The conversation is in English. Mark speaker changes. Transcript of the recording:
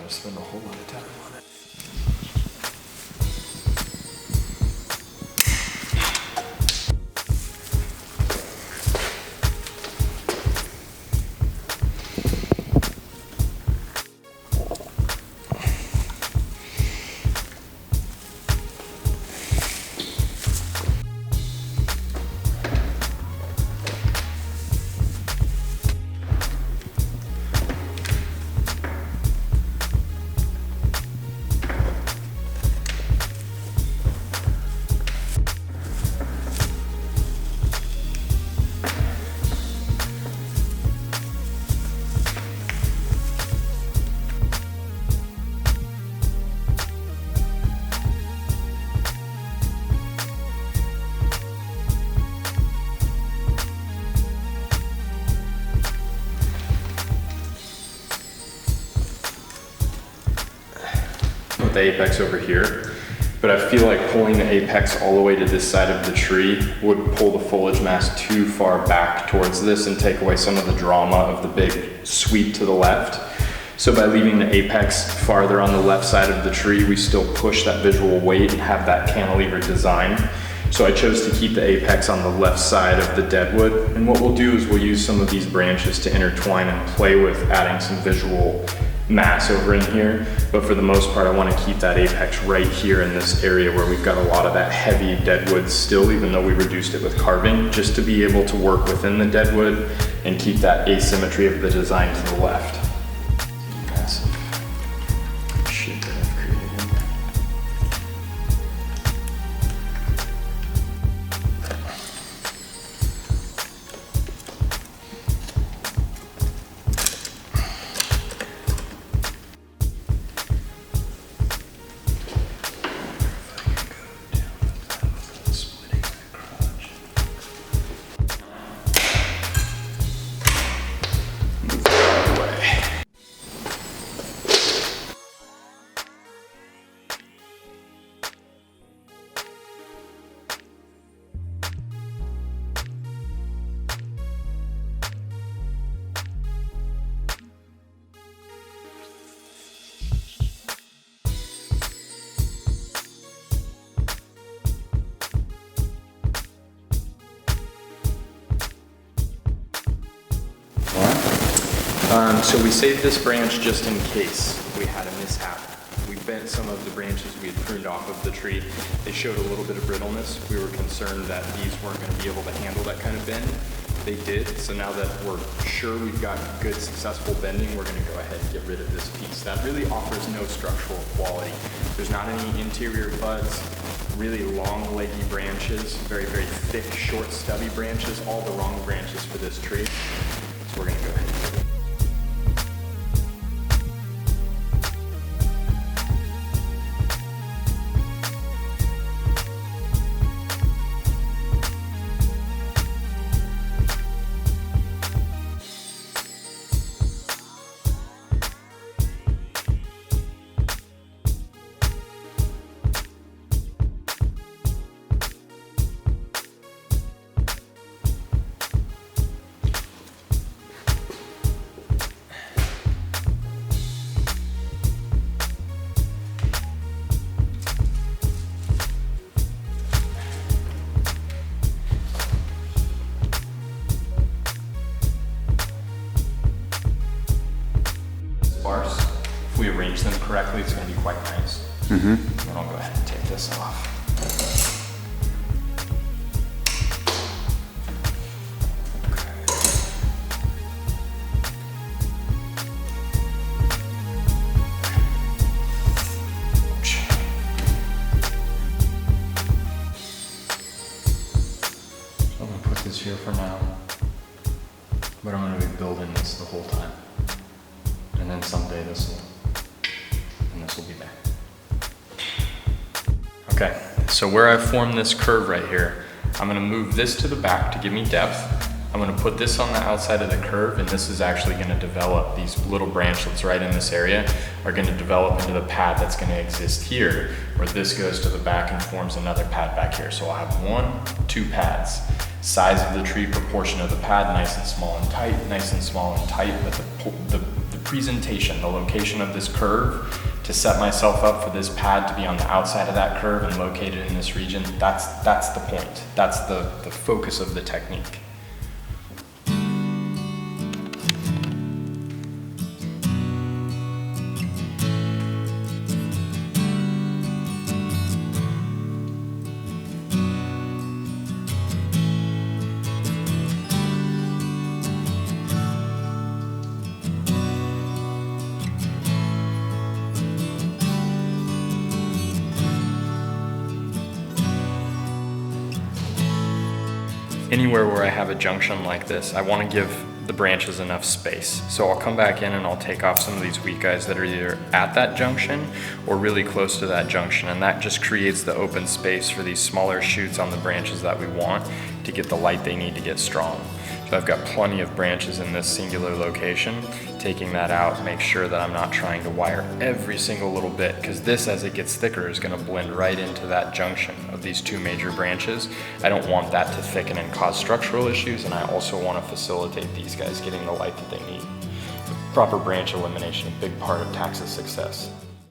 Speaker 1: to spend a whole lot of time on it. The apex over here, but I feel like pulling the apex all the way to this side of the tree would pull the foliage mass too far back towards this and take away some of the drama of the big sweep to the left. So by leaving the apex farther on the left side of the tree, we still push that visual weight and have that cantilever design. So I chose to keep the apex on the left side of the deadwood. And what we'll do is we'll use some of these branches to intertwine and play with adding some visual mass over in here, but for the most part I want to keep that apex right here in this area where we've got a lot of that heavy deadwood still, even though we reduced it with carving, just to be able to work within the deadwood and keep that asymmetry of the design to the left. Massive shit that I've created in there. So we saved this branch just in case we had a mishap. We bent some of the branches we had pruned off of the tree. They showed a little bit of brittleness. We were concerned that these weren't going to be able to handle that kind of bend. They did, so now that we're sure we've got good successful bending, we're going to go ahead and get rid of this piece. That really offers no structural quality. There's not any interior buds, really long leggy branches, very, very thick, short, stubby branches, all the wrong branches for this tree. So we're going to go ahead and do it. If we arrange them correctly, it's going to be quite nice. Then I'll go ahead and take this off. So I'm going to put this here for now, but I'm going to be building this the whole time. And then someday this will be back. Okay, so where I've formed this curve right here, I'm gonna move this to the back to give me depth. I'm gonna put this on the outside of the curve, and this is actually gonna develop, these little branchlets right in this area are gonna develop into the pad that's gonna exist here, where this goes to the back and forms another pad back here. So I'll have 2 pads. Size of the tree, proportion of the pad, nice and small and tight, nice and small and tight, but the presentation, the location of this curve, to set myself up for this pad to be on the outside of that curve and located in this region. That's the point. That's the focus of the technique. Anywhere where I have a junction like this, I want to give the branches enough space. So I'll come back in and I'll take off some of these weak guys that are either at that junction or really close to that junction, and that just creates the open space for these smaller shoots on the branches that we want to get the light they need to get strong. So I've got plenty of branches in this singular location. Taking that out, make sure that I'm not trying to wire every single little bit, because this, as it gets thicker, is going to blend right into that junction of these two major branches. I don't want that to thicken and cause structural issues, and I also want to facilitate these guys getting the light that they need. Proper branch elimination, a big part of Tax's success.